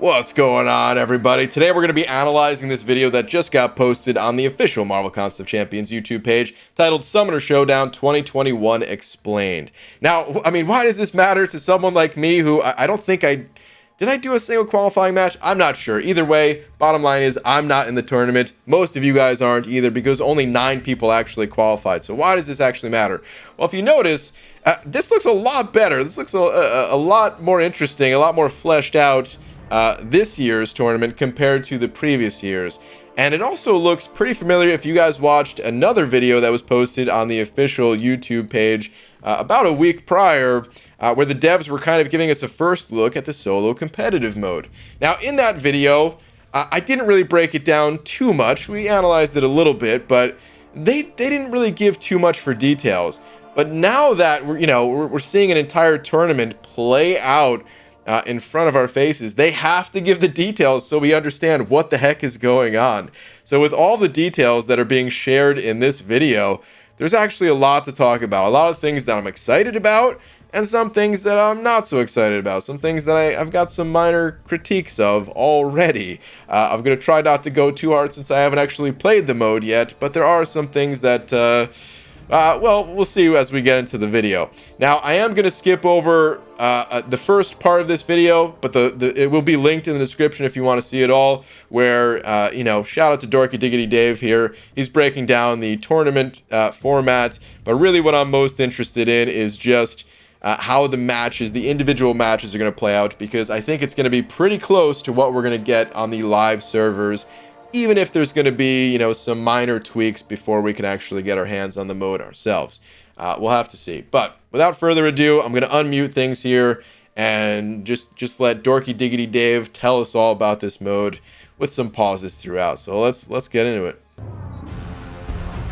What's going on, everybody? Today we're going to be analyzing this video that just got posted on the official Marvel Contest of Champions YouTube page titled Summoner Showdown 2021 Explained. Now, I mean, why does this matter to someone like me who I don't think did I do a single qualifying match? I'm not sure. Either way, bottom line is I'm not in the tournament. Most of you guys aren't either because only 9 people actually qualified. So why does this actually matter? Well, if you notice, this looks a lot better. This looks a lot more interesting, a lot more fleshed out this year's tournament compared to the previous years. And it also looks pretty familiar if you guys watched another video that was posted on the official YouTube page about a week prior, where the devs were kind of giving us a first look at the solo competitive mode. Now, in that video, I didn't really break it down too much. We analyzed it a little bit, but they didn't really give too much for details. But now that we're seeing an entire tournament play out in front of our faces, they have to give the details so we understand what the heck is going on. So with all the details that are being shared in this video, there's actually a lot to talk about. A lot of things that I'm excited about and some things that I'm not so excited about. Some things that I've got some minor critiques of already. I'm going to try not to go too hard since I haven't actually played the mode yet, but there are some things that well, we'll see as we get into the video. Now, I am going to skip over the first part of this video, but it will be linked in the description if you want to see it all, where, shout out to Dorky Diggity Dave here. He's breaking down the tournament format, but really what I'm most interested in is just how the matches, the individual matches are going to play out, because I think it's going to be pretty close to what we're going to get on the live servers, even if there's going to be, some minor tweaks before we can actually get our hands on the mode ourselves. We'll have to see. But without further ado, I'm going to unmute things here and just let Dorky Diggity Dave tell us all about this mode with some pauses throughout. So let's get into it.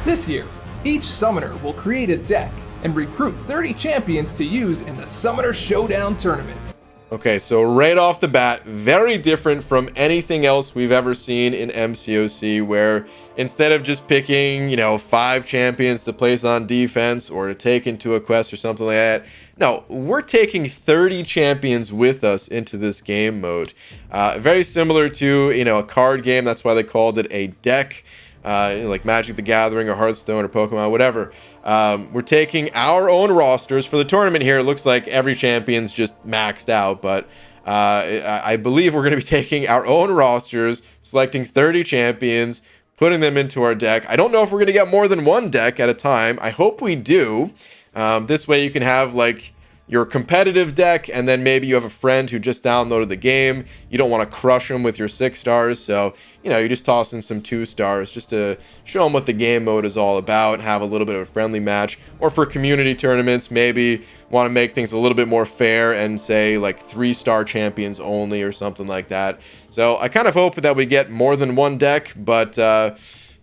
This year, each summoner will create a deck and recruit 30 champions to use in the Summoner Showdown tournament. Okay, so right off the bat, very different from anything else we've ever seen in MCOC, where instead of just picking, 5 champions to place on defense or to take into a quest or something like that, no, we're taking 30 champions with us into this game mode. Very similar to, a card game. That's why they called it a deck, like Magic the Gathering or Hearthstone or Pokemon, whatever. We're taking our own rosters for the tournament here. It looks like every champion's just maxed out, but I believe we're going to be taking our own rosters, selecting 30 champions, putting them into our deck. I don't know if we're going to get more than one deck at a time. I hope we do. This way you can have like your competitive deck, and then maybe you have a friend who just downloaded the game. You don't want to crush them with your 6 stars, so you just toss in some 2 stars just to show them what the game mode is all about and have a little bit of a friendly match. Or for community tournaments, maybe want to make things a little bit more fair and say like 3-star champions only or something like that. So I kind of hope that we get more than one deck, but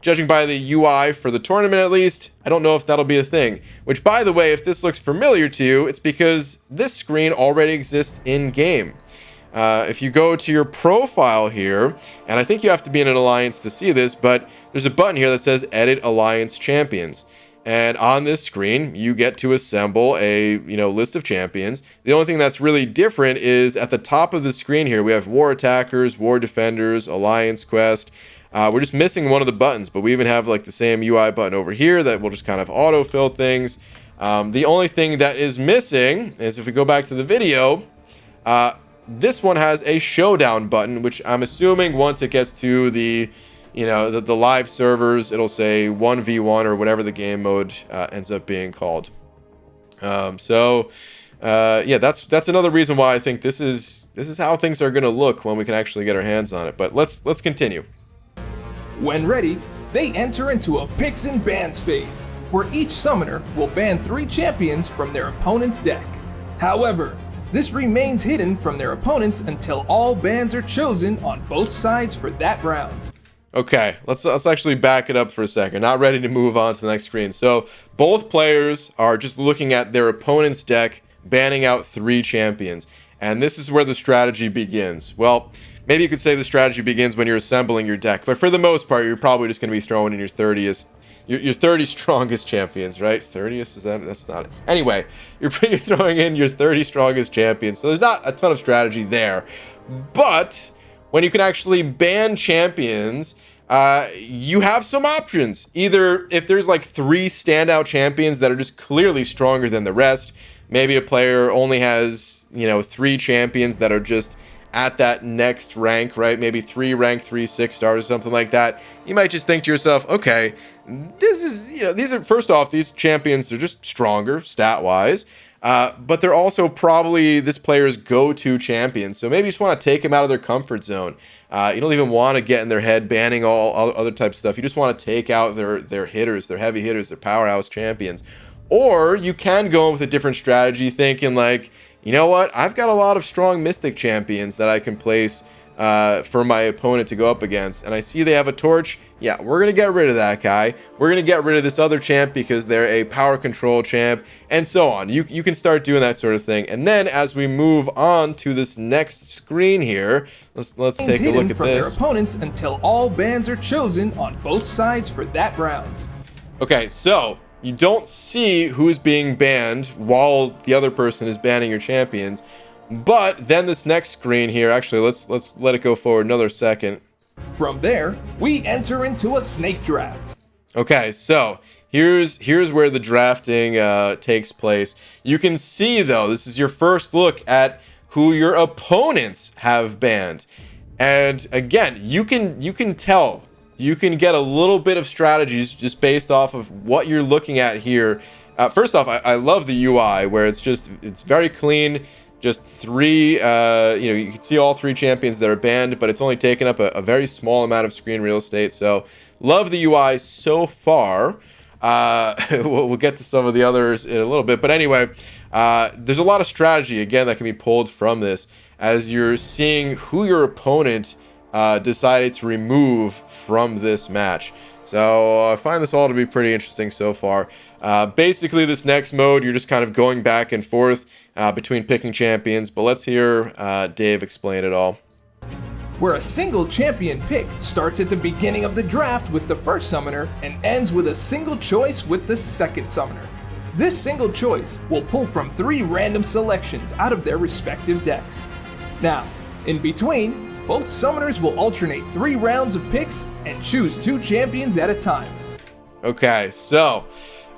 judging by the UI for the tournament at least, I don't know if that'll be a thing. Which, by the way, if this looks familiar to you, it's because this screen already exists in-game. If you go to your profile here, and I think you have to be in an alliance to see this, but there's a button here that says Edit Alliance Champions. And on this screen, you get to assemble a list of champions. The only thing that's really different is at the top of the screen here, we have War Attackers, War Defenders, Alliance Quest. We're just missing one of the buttons, but we even have like the same UI button over here that will just kind of autofill things. The only thing that is missing is if we go back to the video, this one has a showdown button, which I'm assuming once it gets to the live servers, it'll say 1v1 or whatever the game mode ends up being called. Yeah, that's another reason why I think this is how things are going to look when we can actually get our hands on it. But let's continue. When ready, they enter into a picks and bans phase, where each summoner will ban 3 champions from their opponent's deck. However, this remains hidden from their opponents until all bans are chosen on both sides for that round. Okay, let's actually back it up for a second. Not ready to move on to the next screen. So both players are just looking at their opponent's deck, banning out 3 champions. And this is where the strategy begins. Well, maybe you could say the strategy begins when you're assembling your deck, but for the most part, you're probably just going to be throwing in your 30 strongest champions, right? 30th, that's not it. Anyway, you're throwing in your 30 strongest champions, so there's not a ton of strategy there. But when you can actually ban champions, you have some options. Either if there's like 3 standout champions that are just clearly stronger than the rest, maybe a player only has, 3 champions that are just at that next rank, right? Maybe 3 rank 3 6-stars or something like that. You might just think to yourself, okay, this is, these are, first off, these champions are just stronger stat wise. But they're also probably this player's go-to champions. So maybe you just want to take them out of their comfort zone. You don't even want to get in their head banning all other types of stuff. You just want to take out their hitters, their heavy hitters, their powerhouse champions. Or you can go in with a different strategy, thinking like, you know what? I've got a lot of strong Mystic champions that I can place for my opponent to go up against. And I see they have a torch. Yeah, we're going to get rid of that guy. We're going to get rid of this other champ because they're a power control champ, and so on. You can start doing that sort of thing. And then as we move on to this next screen here, let's take a look at from this. Their opponents until all bans are chosen on both sides for that round. Okay, so you don't see who's being banned while the other person is banning your champions. But then this next screen here, actually, let's let it go forward another second. From there, we enter into a snake draft. Okay, so here's where the drafting takes place. You can see, though, this is your first look at who your opponents have banned. And again, you can tell, you can get a little bit of strategies just based off of what you're looking at here. First off, I love the UI where it's very clean. Just 3, you can see all 3 champions that are banned, but it's only taken up a very small amount of screen real estate. So love the UI so far. We'll get to some of the others in a little bit. But anyway, there's a lot of strategy, again, that can be pulled from this as you're seeing who your opponent decided to remove from this match. So I find this all to be pretty interesting so far. Basically, this next mode, you're just kind of going back and forth between picking champions. But let's hear Dave explain it all. Where a single champion pick starts at the beginning of the draft with the first summoner and ends with a single choice with the second summoner. This single choice will pull from 3 random selections out of their respective decks. Now, in between, both summoners will alternate 3 rounds of picks and choose 2 champions at a time. Okay, so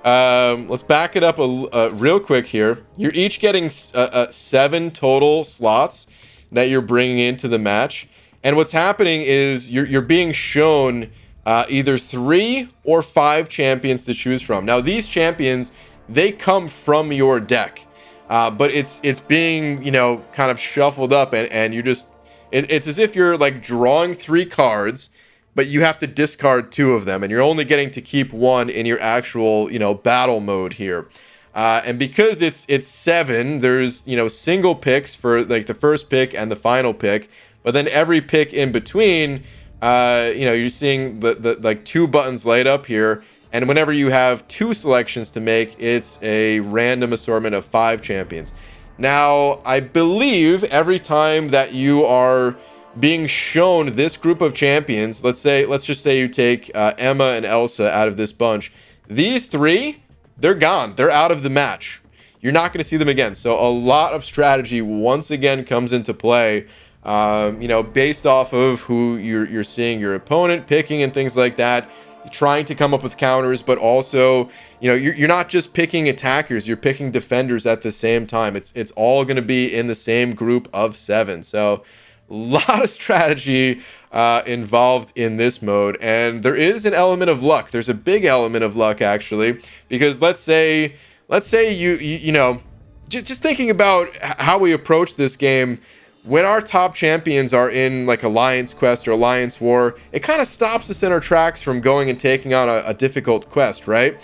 let's back it up real quick here. You're each getting 7 total slots that you're bringing into the match. And what's happening is you're being shown either 3 or 5 champions to choose from. Now, these champions, they come from your deck. But it's being, kind of shuffled up and you're just... It's as if you're like drawing 3 cards, but you have to discard 2 of them, and you're only getting to keep 1 in your actual, battle mode here. And because it's 7, there's, single picks for like the first pick and the final pick, but then every pick in between, you're seeing the like 2 buttons light up here. And whenever you have 2 selections to make, it's a random assortment of 5 champions. Now, I believe every time that you are being shown this group of champions, let's just say you take Emma and Elsa out of this bunch, these 3, they're gone. They're out of the match. You're not going to see them again. So a lot of strategy once again comes into play, based off of who you're seeing your opponent picking and things like that. Trying to come up with counters, but also, you're not just picking attackers, you're picking defenders at the same time. It's all going to be in the same group of 7. So a lot of strategy involved in this mode, and there is an element of luck. There's a big element of luck, actually, because let's say you just thinking about how we approach this game. When our top champions are in like Alliance Quest or Alliance War, it kind of stops us in our tracks from going and taking on a difficult quest, right?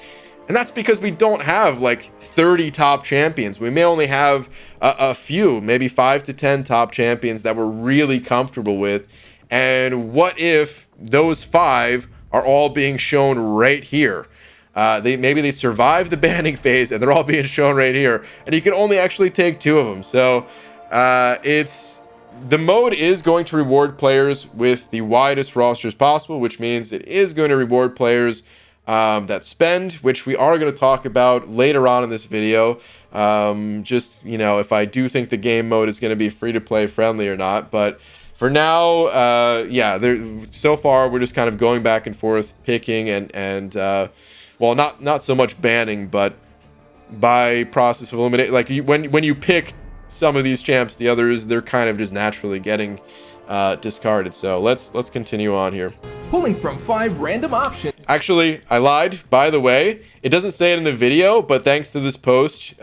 And that's because we don't have like 30 top champions. We may only have a few, maybe 5 to 10 top champions that we're really comfortable with. And what if those 5 are all being shown right here? Maybe they survive the banning phase and they're all being shown right here. And you can only actually take 2 of them. So the mode is going to reward players with the widest rosters possible, which means it is going to reward players that spend, which we are going to talk about later on in this video. Just, you know, if I do think the game mode is going to be free-to-play friendly or not. But for now, yeah, so far we're just kind of going back and forth, picking and well, not so much banning, but by process of eliminate. Like when you pick some of these champs, the others, they're kind of just naturally getting discarded. So let's continue on here. Pulling from 5 random options. Actually, I lied, by the way. It doesn't say it in the video, but thanks to this post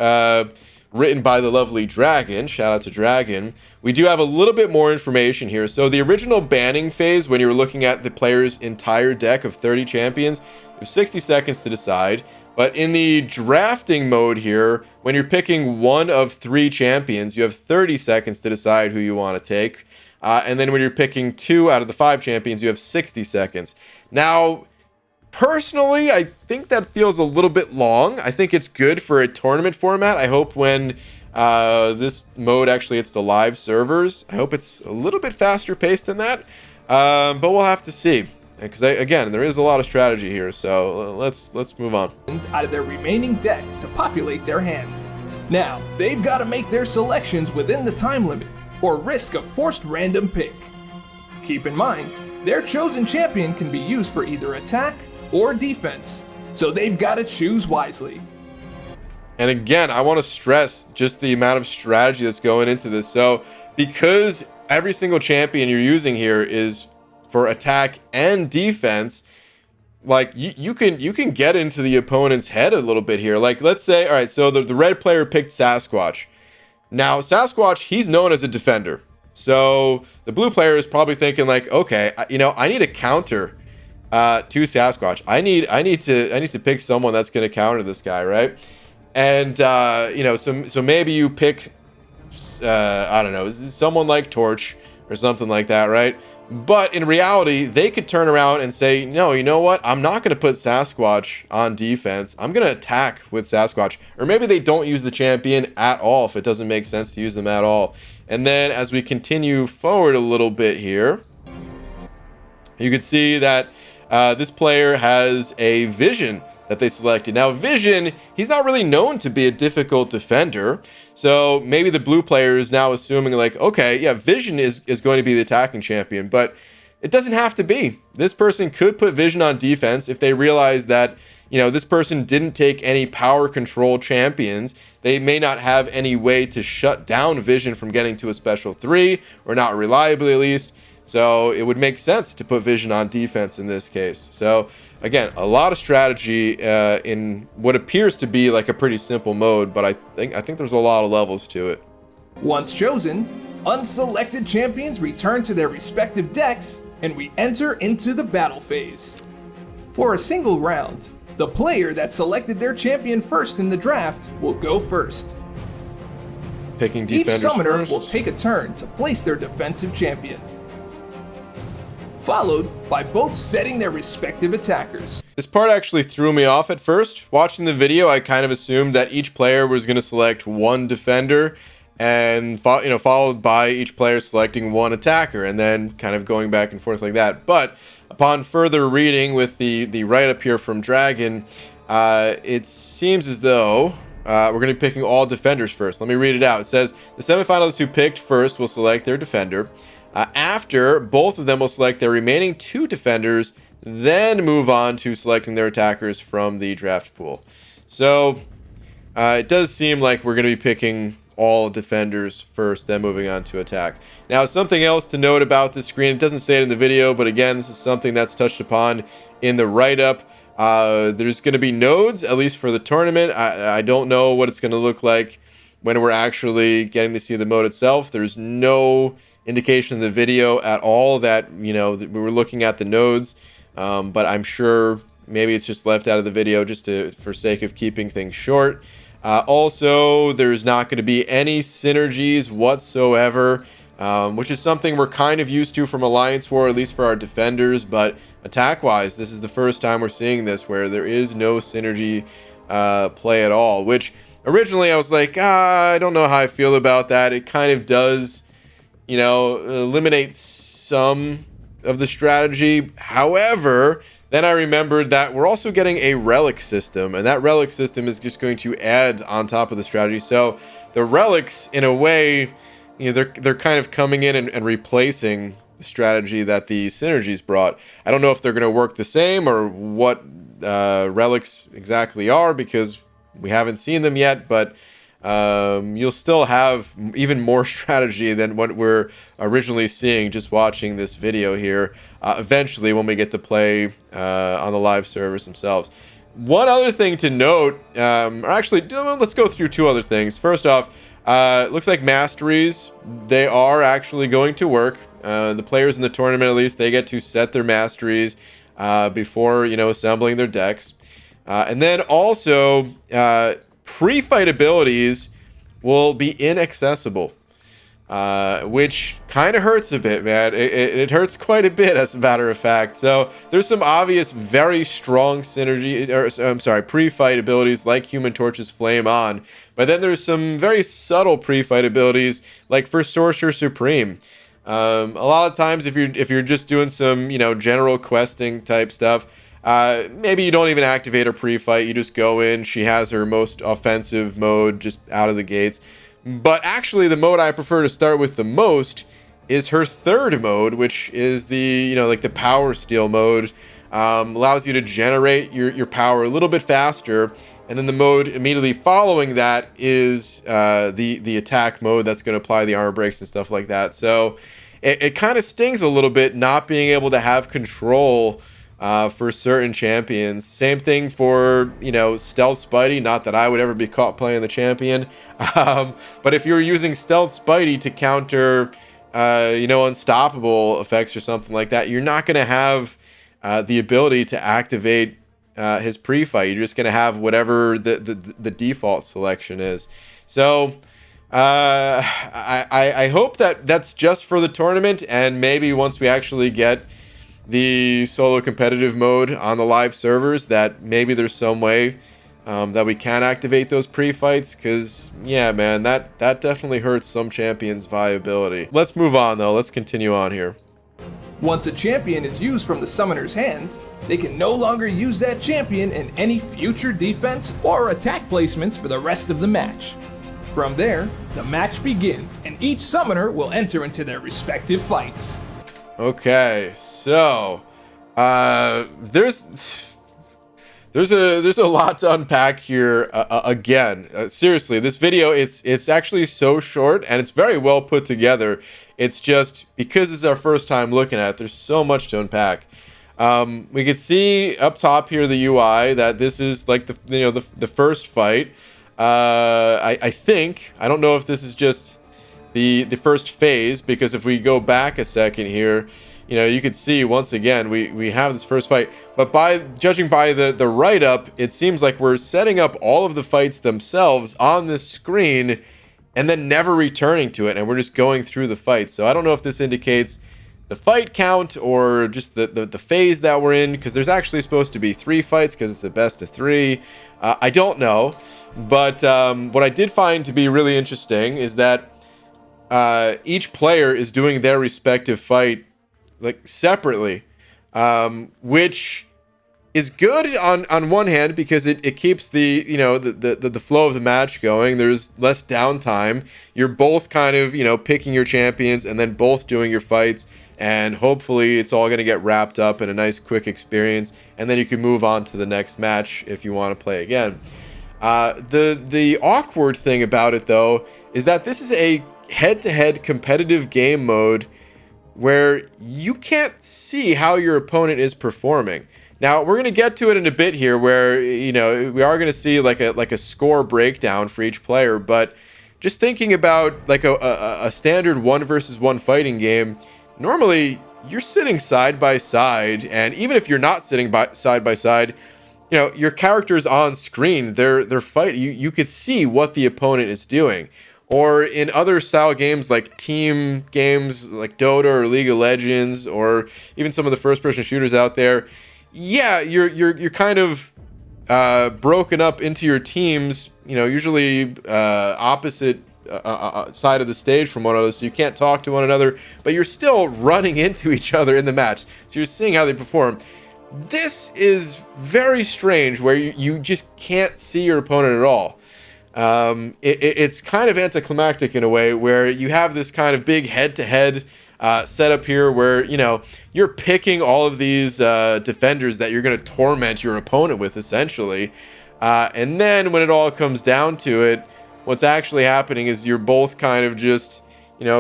written by the lovely Dragon, shout out to Dragon, we do have a little bit more information here. So the original banning phase, when you were looking at the player's entire deck of 30 champions, you have 60 seconds to decide. But in the drafting mode here, when you're picking one of 3 champions, you have 30 seconds to decide who you want to take. And then when you're picking 2 out of the 5 champions, you have 60 seconds. Now, personally, I think that feels a little bit long. I think it's good for a tournament format. I hope when this mode actually hits the live servers, I hope it's a little bit faster paced than that. But we'll have to see. Because again, there is a lot of strategy here, so let's move on. Out of their remaining deck to populate their hands. Now, they've got to make their selections within the time limit, or risk a forced random pick. Keep in mind, their chosen champion can be used for either attack or defense, so they've got to choose wisely. And again, I want to stress just the amount of strategy that's going into this. So, because every single champion you're using here is for attack and defense, like you can get into the opponent's head a little bit here. Like, let's say, all right, so the red player picked Sasquatch. Now, Sasquatch, he's known as a defender. So the blue player is probably thinking like, okay, you know, I need a counter to Sasquatch. I need to pick someone that's going to counter this guy, right? And you know, so maybe you pick I don't know, someone like Torch or something like that, right? But in reality, they could turn around and say, no, you know what? I'm not going to put Sasquatch on defense. I'm going to attack with Sasquatch. Or maybe they don't use the champion at all if it doesn't make sense to use them at all. And then as we continue forward a little bit here, you can see that this player has a Vision that they selected. Now, Vision, he's not really known to be a difficult defender. So maybe the blue player is now assuming like, okay, yeah, Vision is going to be the attacking champion, but it doesn't have to be. This person could put Vision on defense if they realize that, you know, this person didn't take any power control champions. They may not have any way to shut down Vision from getting to a special 3, or not reliably at least. So it would make sense to put Vision on defense in this case. So again, a lot of strategy in what appears to be like a pretty simple mode, but I think there's a lot of levels to it. Once chosen, unselected champions return to their respective decks, and we enter into the battle phase. For a single round, the player that selected their champion first in the draft will go first. Picking defenders Each summoner first. will take a turn to place their defensive champion, followed by both setting their respective attackers. This part actually threw me off at first. Watching the video, I kind of assumed that each player was going to select one defender, and followed by each player selecting one attacker, and then kind of going back and forth like that. But upon further reading with the write-up here from Dragon, it seems as though we're going to be picking all defenders first. Let me read it out. It says, the semifinalists who picked first will select their defender. After, both of them will select their remaining 2 defenders, then move on to selecting their attackers from the draft pool. So, it does seem like we're going to be picking all defenders first, then moving on to attack. Now, something else to note about this screen, it doesn't say it in the video, but again, this is something that's touched upon in the write-up. There's going to be nodes, at least for the tournament. I don't know what it's going to look like when we're actually getting to see the mode itself. There's no indication in the video at all that, you know, that we were looking at the nodes, but I'm sure maybe it's just left out of the video just for sake of keeping things short. Also, there's not going to be any synergies whatsoever, which is something we're kind of used to from Alliance War, at least for our defenders, but attack-wise, this is the first time we're seeing this where there is no synergy play at all, which originally I was like, I don't know how I feel about that. It kind of does, you know, eliminate some of the strategy. However, then I remembered that we're also getting a relic system, and that relic system is just going to add on top of the strategy. So the relics, in a way, they're kind of coming in and replacing the strategy that the synergies brought. I don't know if they're going to work the same or what relics exactly are, because we haven't seen them yet, but you'll still have even more strategy than what we're originally seeing just watching this video here, eventually when we get to play on the live servers themselves. One other thing to note, or actually, let's go through two other things. First off, it looks like masteries, they are actually going to work. The players in the tournament, at least, they get to set their masteries before, assembling their decks. And then also, pre-fight abilities will be inaccessible, which kind of hurts a bit, man. It hurts quite a bit, as a matter of fact. So there's some obvious, very strong synergy, pre-fight abilities like Human Torch's Flame On, but then there's some very subtle pre-fight abilities like for Sorcerer Supreme. A lot of times, if you're just doing some, general questing type stuff, maybe you don't even activate a pre-fight. You just go in. She has her most offensive mode just out of the gates. But actually, the mode I prefer to start with the most is her third mode, which is the, like the Power Steal mode. Allows you to generate your power a little bit faster. And then the mode immediately following that is the attack mode that's going to apply the armor breaks and stuff like that. So it kind of stings a little bit not being able to have control for certain champions. Same thing for, Stealth Spidey. Not that I would ever be caught playing the champion. But if you're using Stealth Spidey to counter, unstoppable effects or something like that, you're not going to have the ability to activate his pre-fight. You're just going to have whatever the default selection is. So I hope that that's just for the tournament, and maybe once we actually get the solo competitive mode on the live servers, that maybe there's some way that we can activate those pre-fights, because yeah, man, that definitely hurts some champions' viability. Let's move on though. Let's continue on here. Once a champion is used from the summoner's hands, they can no longer use that champion in any future defense or attack placements for the rest of the match. From there, the match begins, and each summoner will enter into their respective fights. Okay, so there's a lot to unpack here. Again, seriously, this video, it's actually so short and it's very well put together. It's just because it's our first time looking at it, there's so much to unpack. We could see up top here the UI that this is like the first fight. I think, I don't know if this is just the first phase, because if we go back a second here, you could see once again we have this first fight, but judging by the write-up, it seems like we're setting up all of the fights themselves on this screen and then never returning to it, and we're just going through the fight. So I don't know if this indicates the fight count or just the phase that we're in, because there's actually supposed to be 3 fights because it's a best of 3. I don't know, but what I did find to be really interesting is that each player is doing their respective fight like separately, which is good on one hand, because it keeps the the flow of the match going. There's less downtime. You're both kind of picking your champions and then both doing your fights, and hopefully it's all going to get wrapped up in a nice quick experience, and then you can move on to the next match if you want to play again. The awkward thing about it though is that this is a head-to-head competitive game mode where you can't see how your opponent is performing. Now, we're going to get to it in a bit here where, we are going to see like a score breakdown for each player, but just thinking about like a standard 1 versus 1 fighting game, normally you're sitting side by side, and even if you're not sitting side by side, your characters on screen, they're fighting. You could see what the opponent is doing. Or in other style games like team games like Dota or League of Legends, or even some of the first-person shooters out there, yeah, you're kind of broken up into your teams. Usually opposite side of the stage from one another, so you can't talk to one another, but you're still running into each other in the match, so you're seeing how they perform. This is very strange, where you just can't see your opponent at all. It's kind of anticlimactic in a way, where you have this kind of big head-to-head setup here, where you're picking all of these defenders that you're going to torment your opponent with, essentially, and then when it all comes down to it, what's actually happening is you're both kind of just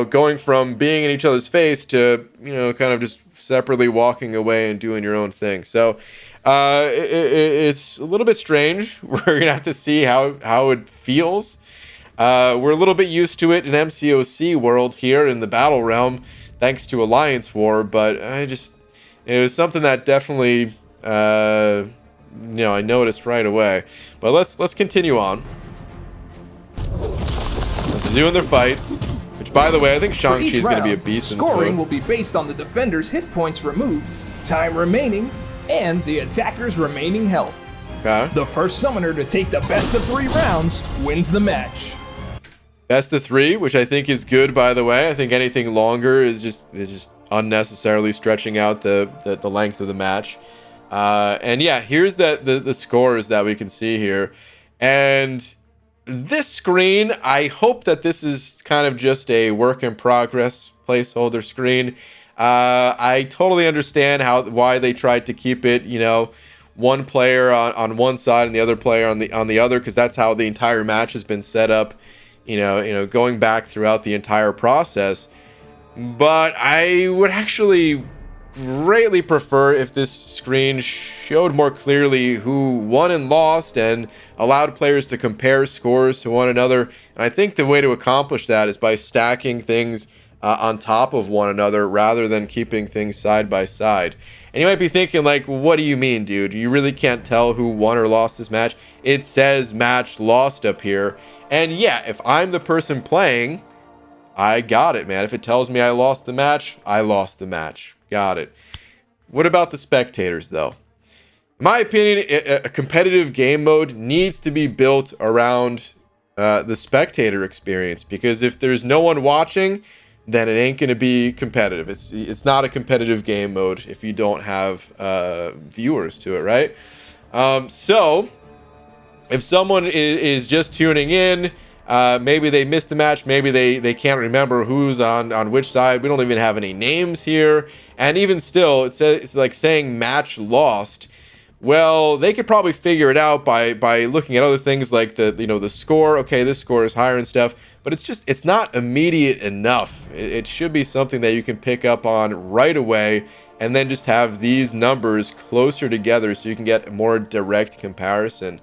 going from being in each other's face to kind of just separately walking away and doing your own thing. So it's a little bit strange. We're gonna have to see how it feels. We're a little bit used to it in MCOC world here in the battle realm, thanks to Alliance War, but it was something that definitely I noticed right away. But let's continue on. They're doing their fights, which, by the way, I think Shang-Chi is going to be a beast in this scoring mode. will be based on the defender's hit points removed, time remaining, and the attacker's remaining health. Okay. The first summoner to take the best of 3 rounds wins the match. Best of 3, which I think is good, by the way. I think anything longer is just unnecessarily stretching out the length of the match. And yeah, here's the scores that we can see here. And this screen, I hope that this is kind of just a work in progress placeholder screen. I totally understand why they tried to keep it, one player on one side and the other player on the other, because that's how the entire match has been set up, going back throughout the entire process. But I would actually greatly prefer if this screen showed more clearly who won and lost and allowed players to compare scores to one another. And I think the way to accomplish that is by stacking things on top of one another rather than keeping things side by side. And you might be thinking, like, what do you mean, dude? You really can't tell who won or lost this match? It says match lost up here. And yeah, if I'm the person playing, I got it, man. If it tells me I lost the match, I lost the match. Got it. What about the spectators, though? In my opinion, a competitive game mode needs to be built around the spectator experience, because if there's no one watching, then it ain't going to be competitive. It's not a competitive game mode if you don't have viewers to it, right? So if someone is just tuning in, maybe they missed the match, maybe they can't remember who's on which side. We don't even have any names here, and even still, it's like saying match lost. Well, they could probably figure it out by looking at other things like the score. Okay, this score is higher and stuff, but it's not immediate enough. It should be something that you can pick up on right away, and then just have these numbers closer together so you can get a more direct comparison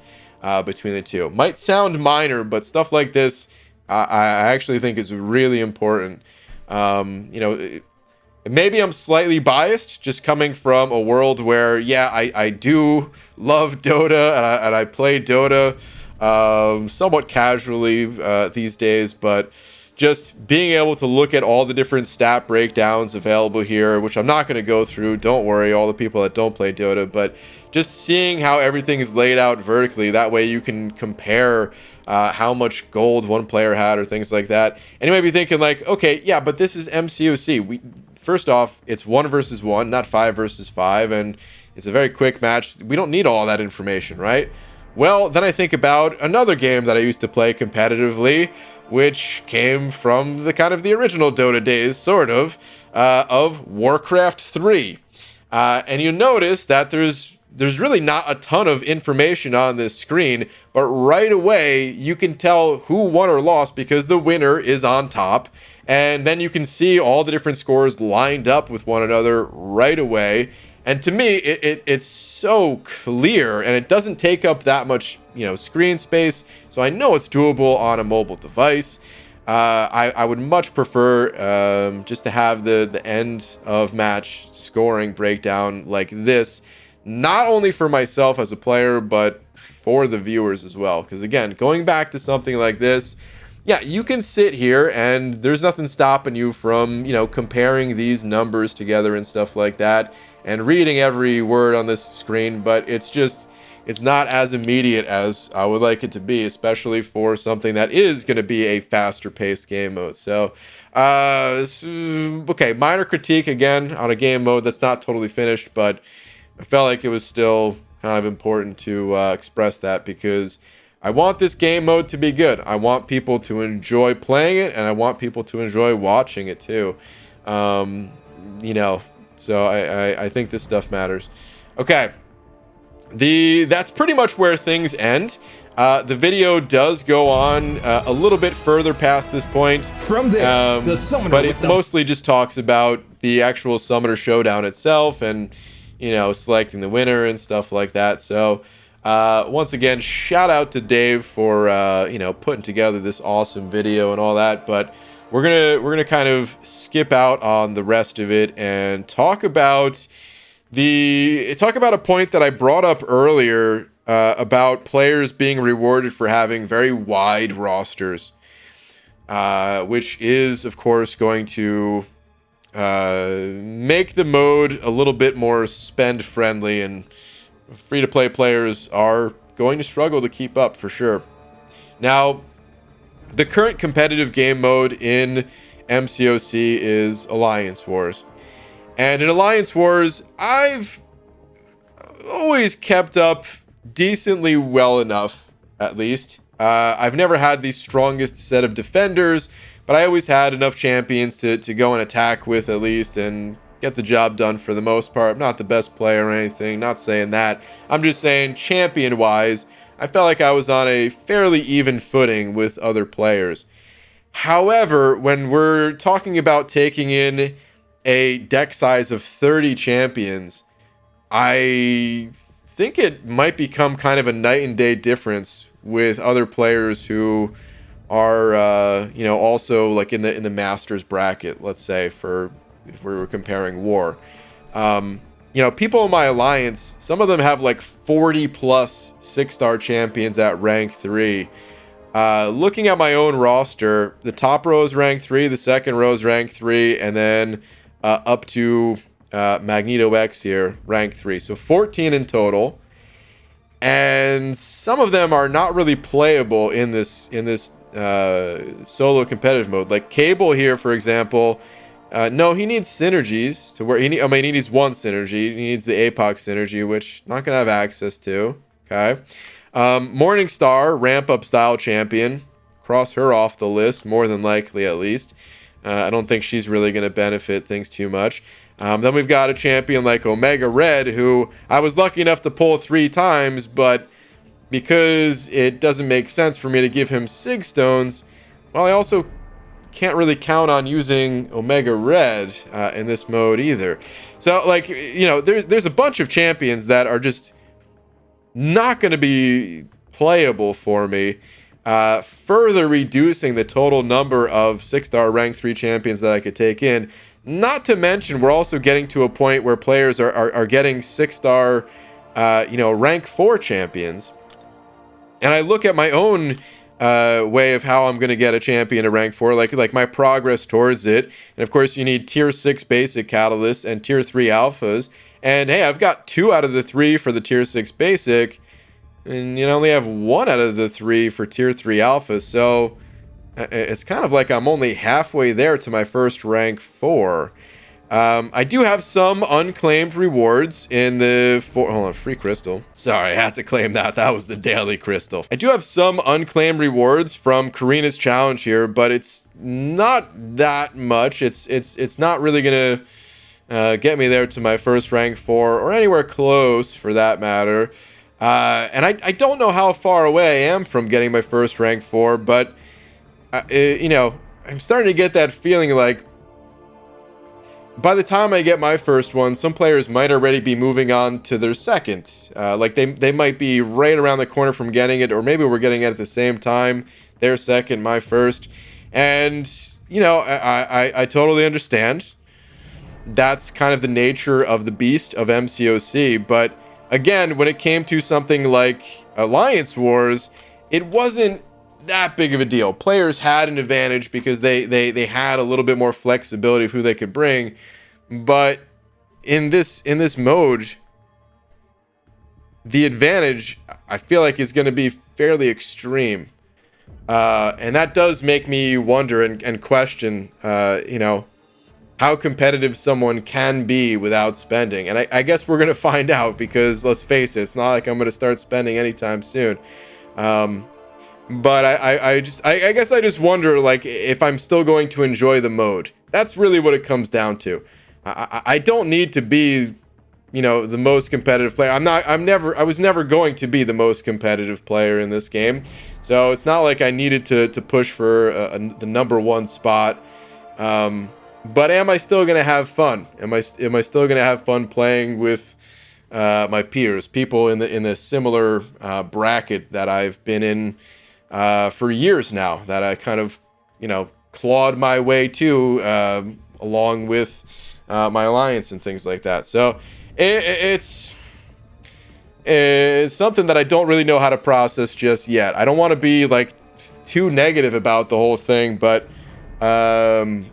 between the two. Might sound minor, but stuff like this I actually think is really important. Maybe I'm slightly biased, just coming from a world where, yeah, I do love Dota, and I play Dota somewhat casually these days, but just being able to look at all the different stat breakdowns available here, which I'm not going to go through, don't worry, all the people that don't play Dota, but just seeing how everything is laid out vertically, that way you can compare how much gold one player had or things like that. And you might be thinking, like, okay, yeah, but this is MCOC. First off, it's 1 versus 1, not 5 versus 5, and it's a very quick match. We don't need all that information, right? Well, then I think about another game that I used to play competitively, which came from the original Dota days, sort of Warcraft 3. And you notice that there's really not a ton of information on this screen, but right away you can tell who won or lost because the winner is on top. And then you can see all the different scores lined up with one another right away. And to me, it's so clear, and it doesn't take up that much, screen space. So I know it's doable on a mobile device. I would much prefer just to have the end of match scoring breakdown like this, not only for myself as a player, but for the viewers as well. Because again, going back to something like this, yeah, you can sit here and there's nothing stopping you from, comparing these numbers together and stuff like that and reading every word on this screen, but it's it's not as immediate as I would like it to be, especially for something that is going to be a faster paced game mode. So, okay, minor critique again on a game mode that's not totally finished, but I felt like it was still kind of important to express that, because I want this game mode to be good. I want people to enjoy playing it, and I want people to enjoy watching it too. You know, so I think this stuff matters. Okay, that's pretty much where things end. The video does go on a little bit further past this point. From there, the summoner, but it mostly just talks about the actual Summoner Showdown itself, and you know, selecting the winner and stuff like that. So once again, shout out to Dave for you know, putting together this awesome video and all that. But we're gonna kind of skip out on the rest of it and talk about a point that I brought up earlier about players being rewarded for having very wide rosters, which is of course going to make the mode a little bit more spend friendly, and free-to-play players are going to struggle to keep up for sure. Now, the current competitive game mode in MCOC is Alliance Wars. And in Alliance Wars, I've always kept up decently well enough, at least. I've never had the strongest set of defenders, but I always had enough champions to go and attack with at least, and get the job done for the most part. I'm not the best player or anything, not saying that. I'm just saying champion-wise, I felt like I was on a fairly even footing with other players. However, when we're talking about taking in a deck size of 30 champions, I think it might become kind of a night and day difference with other players who are, you know, also like in the Masters bracket, let's say, for if we were comparing War. You know, people in my alliance, some of them have like 40 plus 6-star champions at rank 3. Looking at my own roster, the top row is rank 3, the second row is rank 3, and then up to Magneto X here, rank 3. So 14 in total. And some of them are not really playable in this solo competitive mode. Like Cable here, for example. No, he needs synergies to where he needs one synergy. He needs the APOC synergy, which I'm not gonna have access to. Okay. Morningstar, ramp up style champion. Cross her off the list, more than likely at least. I don't think she's really gonna benefit things too much. Then we've got a champion like Omega Red, who I was lucky enough to pull 3 times, but because it doesn't make sense for me to give him Sig Stones, well, I also can't really count on using Omega Red in this mode either. So, like, you know, there's a bunch of champions that are just not going to be playable for me, further reducing the total number of 6-star rank 3 champions that I could take in. Not to mention, we're also getting to a point where players are getting 6-star, you know, rank 4 champions. And I look at my own way of how I'm going to get a champion to rank 4, like my progress towards it. And of course, you need tier 6 basic catalysts and tier 3 alphas. And hey, I've got 2 out of the 3 for the tier 6 basic, and you only have 1 out of the 3 for tier 3 alpha. So it's kind of like I'm only halfway there to my first rank 4. I do have some unclaimed rewards in the hold on, free crystal. Sorry, I had to claim that. That was the daily crystal. I do have some unclaimed rewards from Karina's challenge here, but it's not that much. It's not really gonna get me there to my first rank 4 or anywhere close for that matter. And I don't know how far away I am from getting my first rank 4, but you know, I'm starting to get that feeling like by the time I get my first one, some players might already be moving on to their second. Like they might be right around the corner from getting it, or maybe we're getting it at the same time. Their second, my first. And, you know, I totally understand. That's kind of the nature of the beast of MCOC. But again, when it came to something like Alliance Wars, it wasn't that big of a deal. Players had an advantage because they had a little bit more flexibility of who they could bring. But in this mode, the advantage, I feel like, is going to be fairly extreme. And that does make me wonder and question, you know, how competitive someone can be without spending. And I guess we're going to find out, because let's face it, it's not like I'm going to start spending anytime soon. But I guess I just wonder, like, if I'm still going to enjoy the mode. That's really what it comes down to. I don't need to be, you know, the most competitive player. I was never going to be the most competitive player in this game. So it's not like I needed to push for the #1 spot. But am I still going to have fun? Am I still going to have fun playing with my peers, people in the similar bracket that I've been in for years now, that I kind of, you know, clawed my way to, along with my alliance and things like that. So it's something that I don't really know how to process just yet. I don't want to be like too negative about the whole thing, but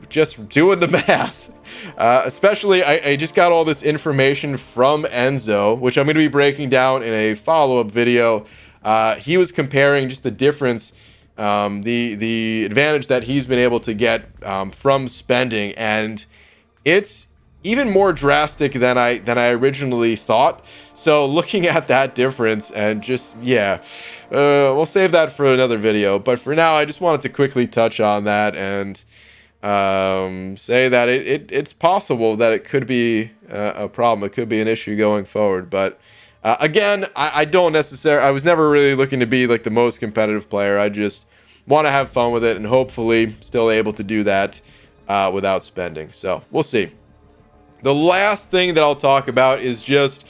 just doing the math. Especially, I just got all this information from Enzo, which I'm going to be breaking down in a follow-up video. He was comparing just the difference, the advantage that he's been able to get from spending, and it's even more drastic than I originally thought. So looking at that difference, and just, yeah, we'll save that for another video. But for now, I just wanted to quickly touch on that and say that it's possible that it could be a problem. It could be an issue going forward. But again, I was never really looking to be like the most competitive player. I just want to have fun with it, and hopefully still able to do that without spending. So we'll see. The last thing that I'll talk about is just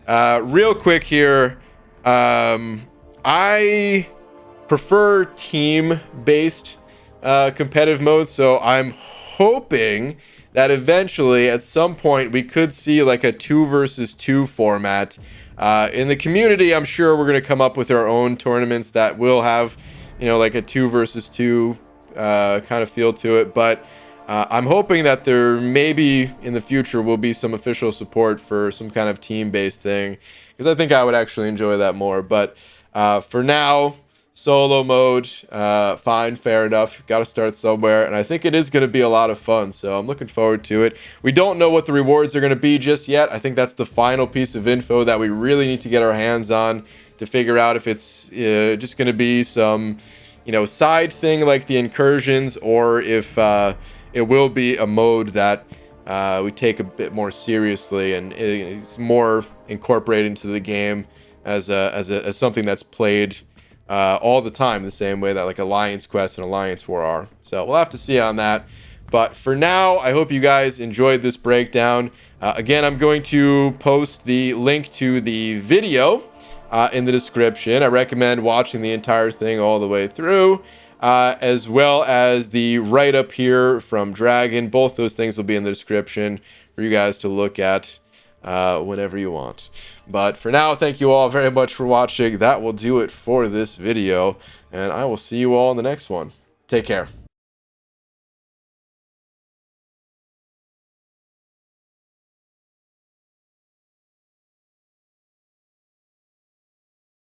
real quick here. I prefer team-based competitive mode, so I'm hoping that eventually at some point we could see like a 2 versus 2 format. In the community, I'm sure we're going to come up with our own tournaments that will have, you know, like a 2 versus 2 kind of feel to it. But I'm hoping that there maybe in the future will be some official support for some kind of team-based thing, because I think I would actually enjoy that more. But for now, solo mode, fine, fair enough. Got to start somewhere, and I think it is going to be a lot of fun, so I'm looking forward to it. We don't know what the rewards are going to be just yet. I think that's the final piece of info that we really need to get our hands on to figure out if it's just going to be some, you know, side thing like the incursions, or if it will be a mode that we take a bit more seriously and it's more incorporated into the game as something that's played all the time, the same way that like Alliance Quest and Alliance War are. So we'll have to see on that. But for now, I hope you guys enjoyed this breakdown. Again, I'm going to post the link to the video in the description. I recommend watching the entire thing all the way through. As well as the write-up here from Dragon. Both those things will be in the description for you guys to look at whenever you want. But for now, thank you all very much for watching. That will do it for this video, and I will see you all in the next one. Take care.